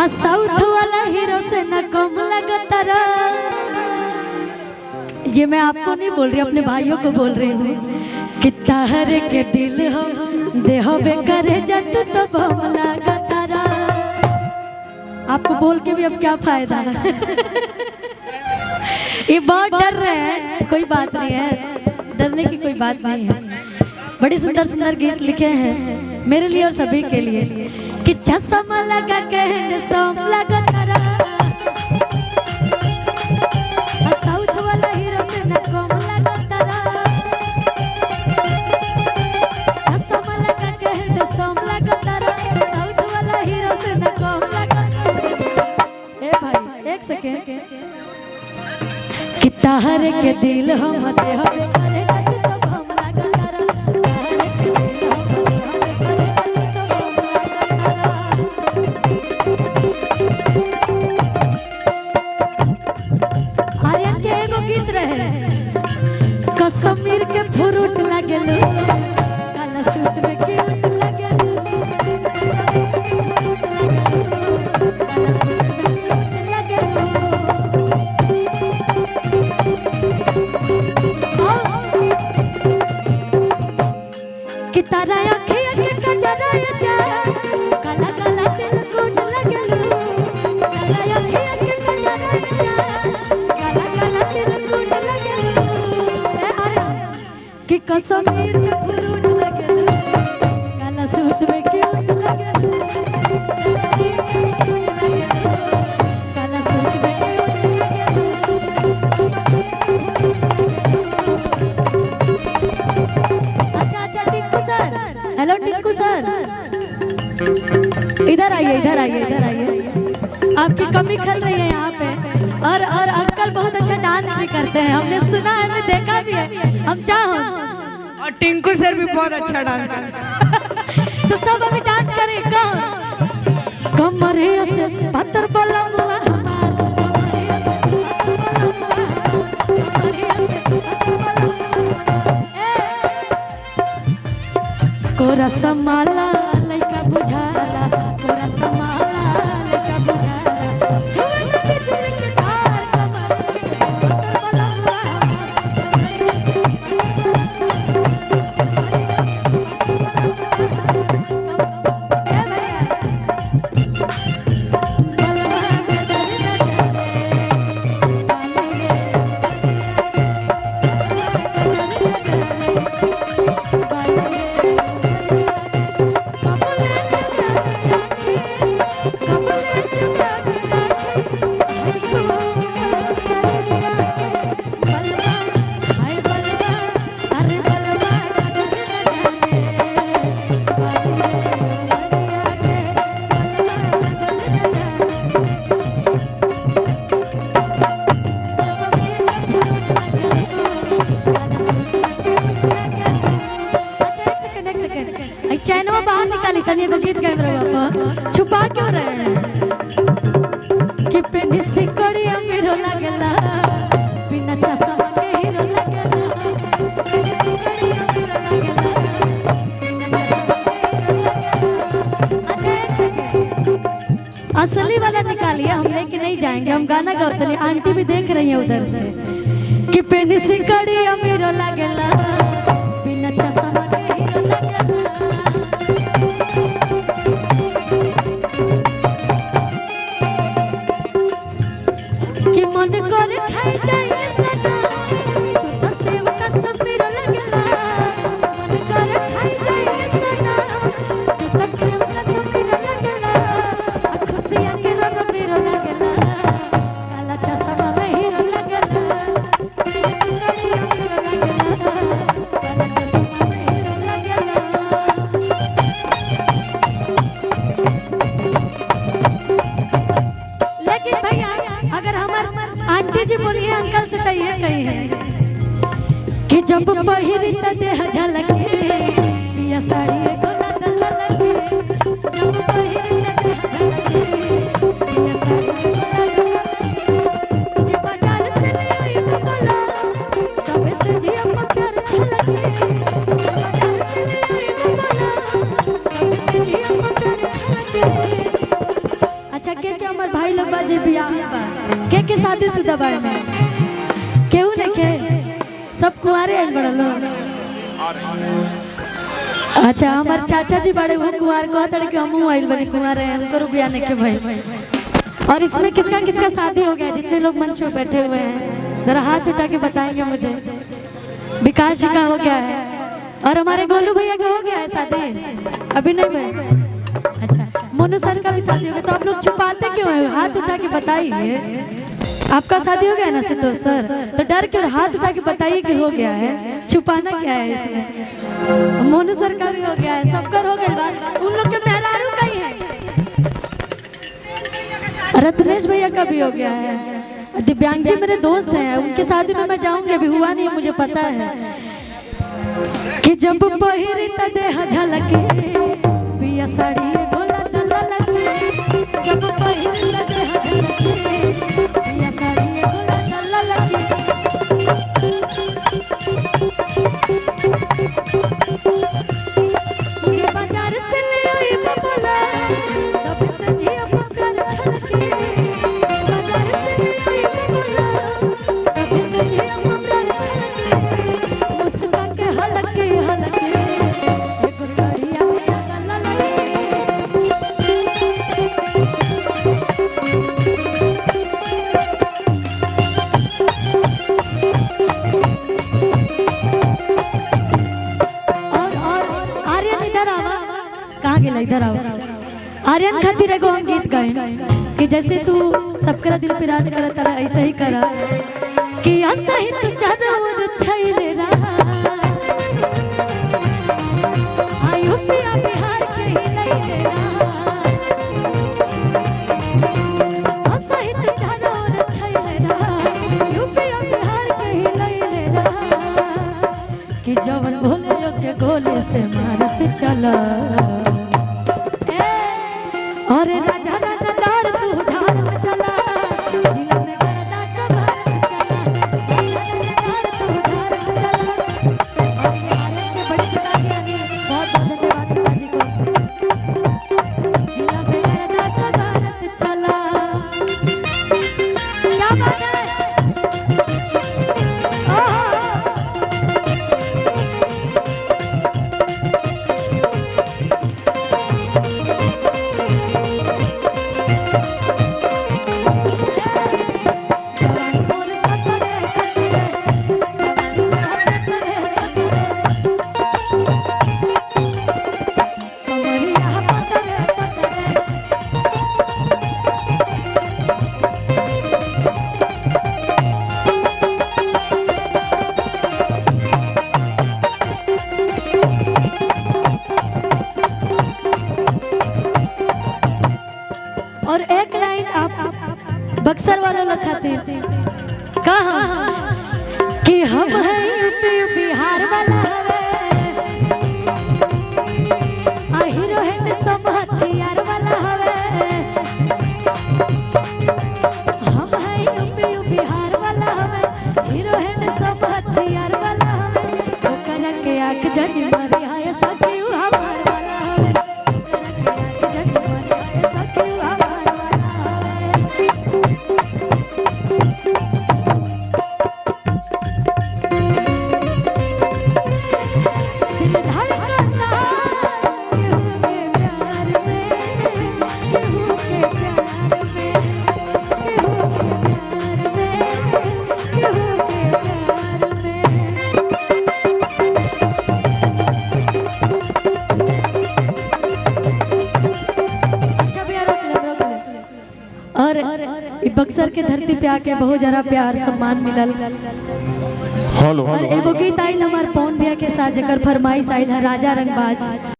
South वाला hero से न कम लगता रहा। ये मैं आपको नहीं बोल रही, अपने भाइयों को बोल रही हूँ कि ताहर के दिल हम देह बेकरे जत तो बम लगता रहा। आपको बोल के भी अब क्या फायदा है। ये बहुत डर रहे हैं, कोई बात नहीं है, डरने की कोई बात नहीं है। बड़ी सुंदर सुंदर गीत लिखे हैं मेरे लिए और सभी के लिए कि चश्मा लगा के सोम लगा तारा। साउथ वाला हीरो से न कम लगा तारा। चश्मा लगा के सोम लगा तारा। साउथ वाला हीरो से न कम लगा तारा। ए भाई एक सेकेंड कि ताहर के दिल हम देह करे कश्मीर के फ्रूट लगेलू काला सूट में क्यूट लगेलू। कि तारा अखिया के कजरा जा काला काला दिल कोट लगेलू। तारा अखिया के कजरा जा काला काला दिल कोट लगेलू। कि कश्मीर में फ्रूट लगेलू काला सूट में क्यूट लगेलू। काला सूट में क्यूट लगेलू। अच्छा टिंकू सर, हेलो टिंकू सर, इधर आइए इधर आइए इधर आइए। आपकी कमी खल रही है यहाँ पे। और अंकल बहुत अच्छा डांस भी करते हैं, हमने सुना है, हमने देखा भी है। हम चाहो और टिंकू सर भी बहुत अच्छा डांस करते हैं। तो सब अभी डांस करें। कमरे से पत्थर बलमुआ कोरा समाला लइका बुझाला। कोरा समाला लइका बुझाला। छुआ के झुल के तार चैनवा बाहर निकाली तनी को गीत गाए रहो। छुपा क्यों रहे हैं कि पेनी सिकड़ी अमीरो लगेला बिना चश्मा के हीरो लगेला। पेनी सिकड़ी अमीरो लगेला बिना चश्मा के हीरो लगेला। अच्छा असली वाला निकालिए, हम लेके नहीं जाएंगे, हम गाना गाते हैं। आंटी भी देख रही है उधर से कि पेनी सिकड़ी अमीरो लगेला बिना चश्मा के हीरो लगेला। मन करे खाई जाए सदा तो सेव का समीर लगेला। मन करे खाई जाए सदा तो सेव का समीर लगेला। खुशियां के रंग मेरो लगेला काला चश्मा में हीरो लगेला। काला चश्मा में हीरो लगेला। लेकिन भैया अगर हमारे आंटी जी बोलिए अंकल से तो ये कही है कि जब पहिरी त देह झलके पिया साड़ी गोला लगे। जब पहिरी त देह झलके पिया साड़ी गोला लगे। जे बाजार से ले आई तो बोला तब से जी हम प्यार छलके। बाजार से ले आई तो बोला तब से जी हम प्यार छलके। अच्छा अच्छा के हमार भाई लोग बाजे बियाह बा के शादीशुदा बा में केहू नहीं के सब कुंवारे आइल बड़ा लोग। अच्छा हमार चाचा जी बड़े वो कुंवार को तड़ के हमहू आइल बनी कुंवारे हमको बियाह नहीं के भाई। और इसमें किसका किसका शादी हो गया जितने लोग मंच पे बैठे हुए हैं जरा हाथ उठा के बताएंगे मुझे। विकास जी का हो गया है और हमारे गोलू भैया का हो गया है शादी अभी नहीं भाई। अच्छा मोनू सर का भी शादी हो गया तो आप लोग छुपाते क्यों हैं हाथ उठा के बताइए। आपका शादी हो गया ना संतोष सर तो डर के हाथ उठा के बताइए कि हो गया है छुपाना क्या है इसमें। मोनू सर का भी हो गया है सबका हो गया उन लोग के मेहरारू का ही है। रत्नेश भैया का भी हो गया है। दिव्यांग जी मेरे दोस्त हैं उनके शादी में मैं जाऊंगी अभी हुआ नहीं मुझे पता है कि जब पहिरी त देह झलके पिया साड़ी भोला दुल्हा लगे जब पहिरी त देह झलके पिया साड़ी भोला दुल्हा लगे। मुझे बाजार से ले आई बबला तब से जी अपन छलके बाजार से ले आई बबला तब से जी अपन छलके मुस्कान के हलके हलके एक साड़िया ला ला कहाँ गेला इधर आओ। आर्यन खातिर एगो हम गीत गाए कि जैसे तू सबकरा दिल पे राज करत रहा ऐसा ही करा कि ऐसा ही तू चारों ओर छइले रहा आयु पिया बिहार के ही लइले रहा ऐसा ही तू चारों ओर छइले रहा आयु पिया बिहार के ही लइले रहा कि जवन भोले के गोले से मारत चला अरे राजा राजा दार तू धार में चला जिला में करदा कबार में चला राजा तू धार में चला। और आर्यन के बड़ी पिताजी आनी बहुत धन्यवाद पिताजी को जिला में करदा कबार में चला। क्या बात है और एक लाइन आप बक्सर वालों लखाते कहा कि हम हैं यूपी बिहार वाला हवे आ हीरो है सब हथियार वाला हवे हम हैं यूपी बिहार वाला हवे हीरो है सब हथियार वाला हवे ओकरा के आंख जनी मारी हाय सखी हमार वाला हवे ओकरा के आंख जनी मारी हाय सखी हमार और बक्सर के धरती पे आके बहुत जरा प्यार सम्मान मिलल। और एगो गीत आइल हमार पवन भैया के साथ जकर फरमाइश आइल है राजा रंगबाज।